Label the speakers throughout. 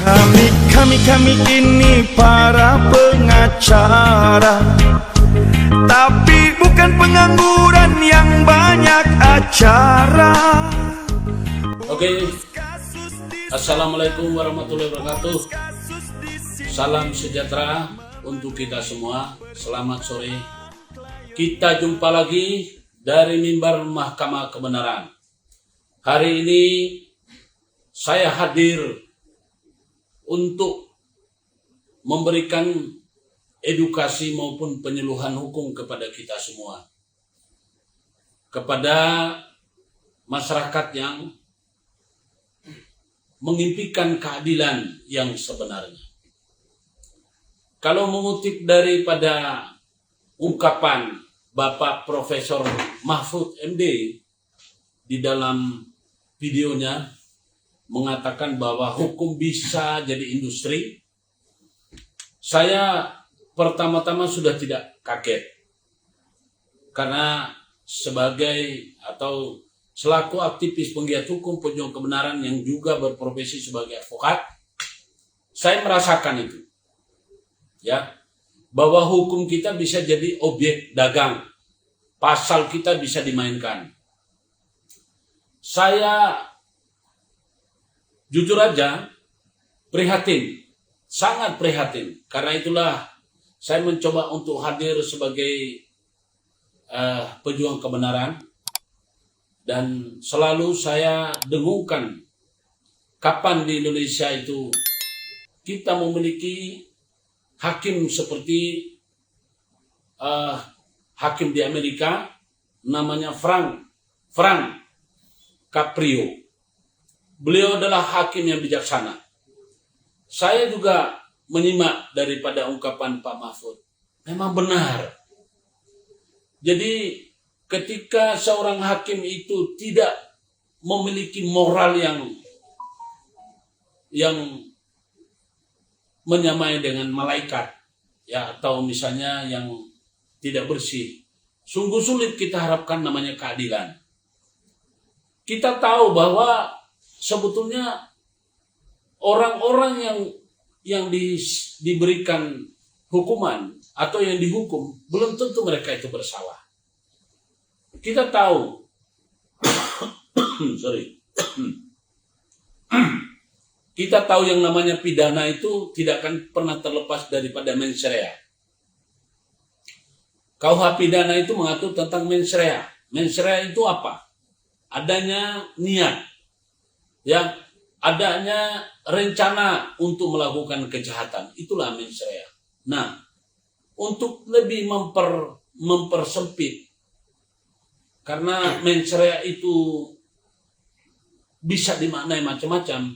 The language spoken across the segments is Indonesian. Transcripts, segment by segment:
Speaker 1: Kami ini para pengacara, tapi bukan pengangguran yang banyak acara.
Speaker 2: Oke, Assalamualaikum warahmatullahi wabarakatuh. Salam sejahtera untuk kita semua. Selamat sore. Kita jumpa lagi dari mimbar Mahkamah Kebenaran. Hari ini saya hadir untuk memberikan edukasi maupun penyuluhan hukum kepada kita semua, kepada masyarakat yang mengimpikan keadilan yang sebenarnya. Kalau mengutip daripada ungkapan Bapak Profesor Mahfud MD di dalam videonya mengatakan bahwa hukum bisa jadi industri, saya pertama-tama sudah tidak kaget. Karena sebagai atau selaku aktivis penggiat hukum, pejuang kebenaran yang juga berprofesi sebagai advokat, saya merasakan itu. Ya, bahwa hukum kita bisa jadi objek dagang. Pasal kita bisa dimainkan. Saya jujur aja prihatin, sangat prihatin. Karena itulah saya mencoba untuk hadir sebagai pejuang kebenaran. Dan selalu saya dengungkan kapan di Indonesia itu kita memiliki hakim seperti hakim di Amerika namanya Frank Caprio. Beliau adalah hakim yang bijaksana. Saya juga menyimak daripada ungkapan Pak Mahfud. Memang benar. Jadi ketika seorang hakim itu tidak memiliki moral yang menyamai dengan malaikat, ya, atau misalnya yang tidak bersih, sungguh sulit kita harapkan namanya keadilan. Kita tahu bahwa sebetulnya orang-orang yang diberikan hukuman atau yang dihukum belum tentu mereka itu bersalah. Kita tahu, kita tahu yang namanya pidana itu tidak akan pernah terlepas daripada mens rea. KUH pidana itu mengatur tentang mens rea. Mens rea itu apa? Adanya niat, ya, adanya rencana untuk melakukan kejahatan. Itulah mens rea. Nah, untuk lebih mempersempit, karena mens rea itu bisa dimaknai macam-macam,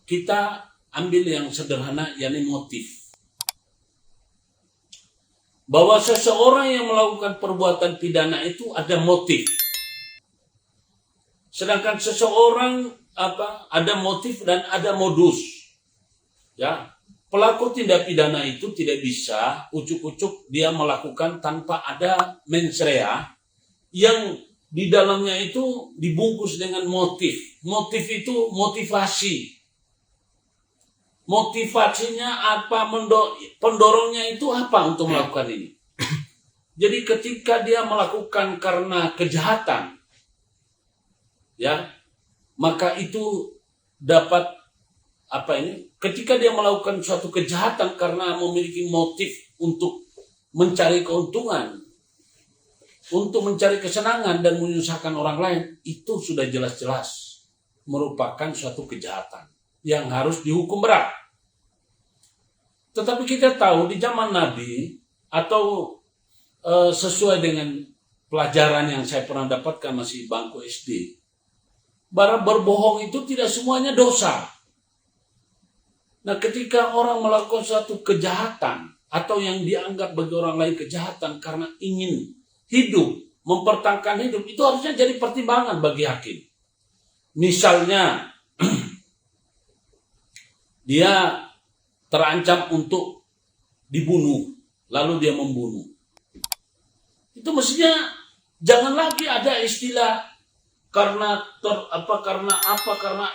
Speaker 2: kita ambil yang sederhana, yakni motif. Bahwa seseorang yang melakukan perbuatan pidana itu ada motif. Sedangkan seseorang ada motif dan ada modus. Ya, pelaku tindak pidana itu tidak bisa ucuk-ucuk dia melakukan tanpa ada mens rea yang di dalamnya itu dibungkus dengan motif. Motif itu motivasi. Motivasinya apa? Pendorongnya itu apa untuk melakukan ini? Jadi ketika dia melakukan karena kejahatan, ya, maka itu dapat ketika dia melakukan suatu kejahatan karena memiliki motif untuk mencari keuntungan, untuk mencari kesenangan dan menyusahkan orang lain, itu sudah jelas-jelas merupakan suatu kejahatan yang harus dihukum berat. Tetapi kita tahu di zaman Nabi atau sesuai dengan pelajaran yang saya pernah dapatkan masih bangku SD, bahwa berbohong itu tidak semuanya dosa. Nah, ketika orang melakukan suatu kejahatan atau yang dianggap bagi orang lain kejahatan karena ingin hidup, mempertahankan hidup, itu harusnya jadi pertimbangan bagi hakim. Misalnya, dia terancam untuk dibunuh, lalu dia membunuh. Itu mestinya jangan lagi ada istilah karena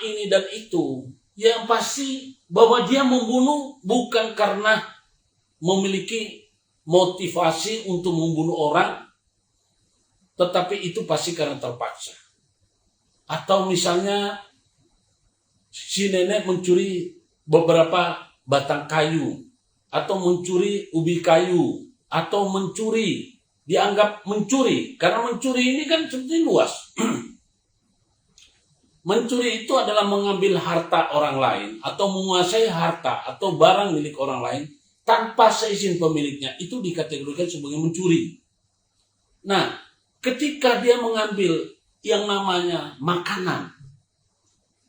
Speaker 2: ini dan itu. yang pasti bahwa dia membunuh bukan karena memiliki motivasi untuk membunuh orang, tetapi itu pasti karena terpaksa. Atau misalnya si nenek mencuri beberapa batang kayu, atau mencuri ubi kayu, atau mencuri, dianggap mencuri, karena mencuri ini kan seperti luas. Mencuri itu adalah mengambil harta orang lain atau menguasai harta atau barang milik orang lain tanpa seizin pemiliknya. Itu dikategorikan sebagai mencuri. Nah, ketika dia mengambil yang namanya makanan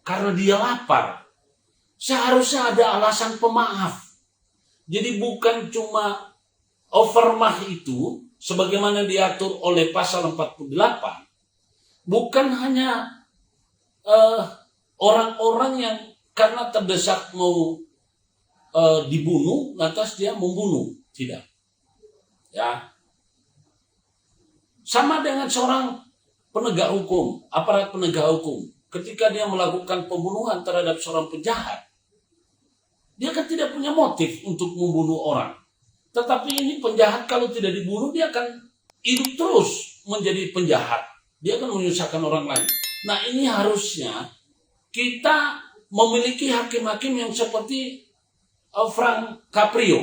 Speaker 2: karena dia lapar, seharusnya ada alasan pemaaf. Jadi bukan cuma overmah itu sebagaimana diatur oleh pasal 48, bukan hanya orang-orang yang karena terdesak mau dibunuh, lantas dia membunuh. Tidak. Ya. Sama dengan seorang penegak hukum, aparat penegak hukum. Ketika dia melakukan pembunuhan terhadap seorang penjahat, dia kan tidak punya motif untuk membunuh orang. Tetapi ini penjahat kalau tidak dibunuh, dia akan hidup terus menjadi penjahat. Dia akan menyusahkan orang lain. Nah, ini harusnya kita memiliki hakim-hakim yang seperti Frank Caprio.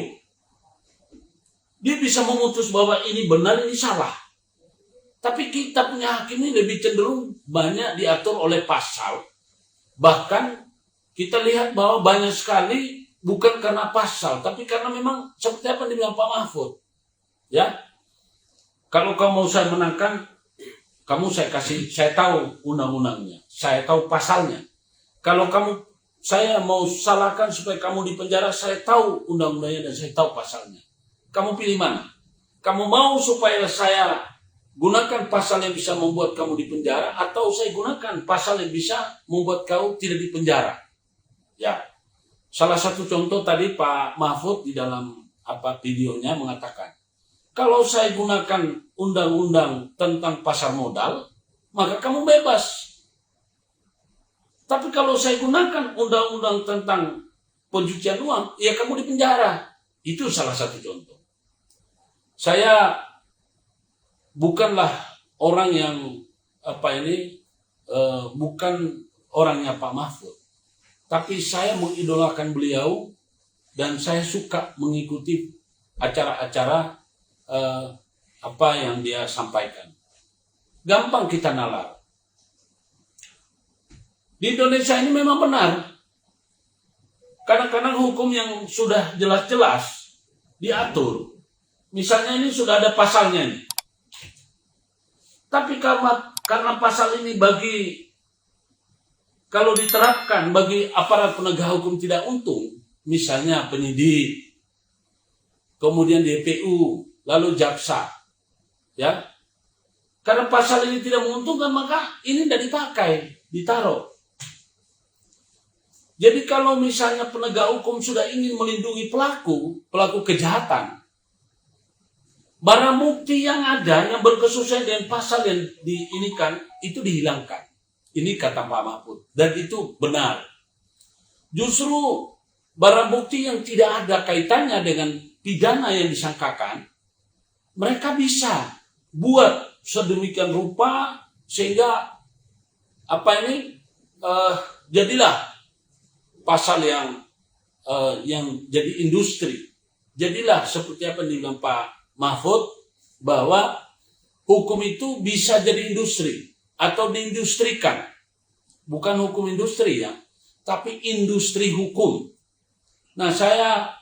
Speaker 2: Dia bisa memutus bahwa ini benar, ini salah. Tapi kita punya hakim ini lebih cenderung banyak diatur oleh pasal. Bahkan kita lihat bahwa banyak sekali bukan karena pasal, tapi karena memang seperti apa yang dibilang Pak Mahfud. Ya, kalau kamu saya menangkan, kamu saya tahu undang-undangnya, saya tahu pasalnya. Kalau saya mau salahkan supaya kamu dipenjara, saya tahu undang-undangnya dan saya tahu pasalnya. Kamu pilih mana? Kamu mau supaya saya gunakan pasal yang bisa membuat kamu dipenjara, atau saya gunakan pasal yang bisa membuat kau tidak dipenjara? Ya, salah satu contoh tadi Pak Mahfud di dalam videonya mengatakan, kalau saya gunakan undang-undang tentang pasar modal, maka kamu bebas. Tapi kalau saya gunakan undang-undang tentang pencucian uang, ya kamu dipenjara. Itu salah satu contoh. Saya bukanlah orang yang bukan orangnya Pak Mahfud. Tapi saya mengidolakan beliau dan saya suka mengikuti acara-acara apa yang dia sampaikan. Gampang kita nalar. Di Indonesia ini memang benar. Kadang-kadang hukum yang sudah jelas-jelas diatur. Misalnya ini sudah ada pasalnya nih. Tapi karena pasal ini kalau diterapkan bagi aparat penegak hukum tidak untung, misalnya penyidik, kemudian DPU, lalu jaksa, ya, karena pasal ini tidak menguntungkan, maka ini tidak dipakai, ditaruh. Jadi kalau misalnya penegak hukum sudah ingin melindungi pelaku kejahatan, barang bukti yang ada yang berkesesuaian dengan pasal yang diinikan itu dihilangkan. Ini kata Pak Mahfud, dan itu benar. Justru barang bukti yang tidak ada kaitannya dengan pidana yang disangkakan, mereka bisa buat sedemikian rupa sehingga jadilah pasal yang jadi industri. Jadilah seperti apa yang dibilang Pak Mahfud, bahwa hukum itu bisa jadi industri atau diindustrikan. Bukan hukum industri ya, tapi industri hukum. Nah, saya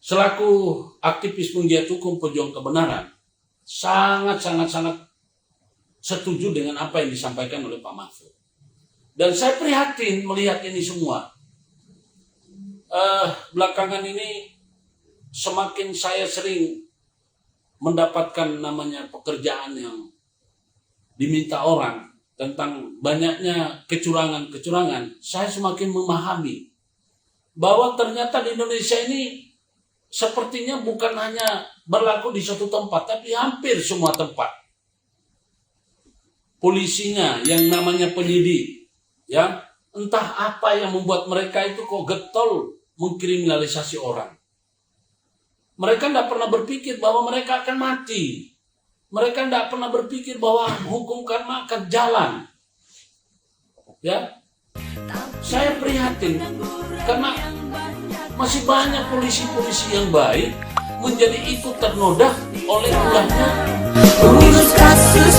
Speaker 2: selaku aktivis penggiat hukum pejuang kebenaran sangat setuju dengan apa yang disampaikan oleh Pak Mahfud. Dan saya prihatin melihat ini semua. Belakangan ini semakin saya sering mendapatkan namanya pekerjaan yang diminta orang tentang banyaknya kecurangan-kecurangan, saya semakin memahami bahwa ternyata di Indonesia ini sepertinya bukan hanya berlaku di suatu tempat, tapi hampir semua tempat. Polisinya yang namanya penyidik, ya, Entah apa yang membuat mereka itu kok getol mengkriminalisasi orang. Mereka tidak pernah berpikir bahwa mereka akan mati. Mereka tidak pernah berpikir bahwa hukum karma akan jalan. Ya, saya prihatin karena masih banyak polisi-polisi yang baik menjadi ikut ternoda oleh ulahnya
Speaker 3: Urus kasus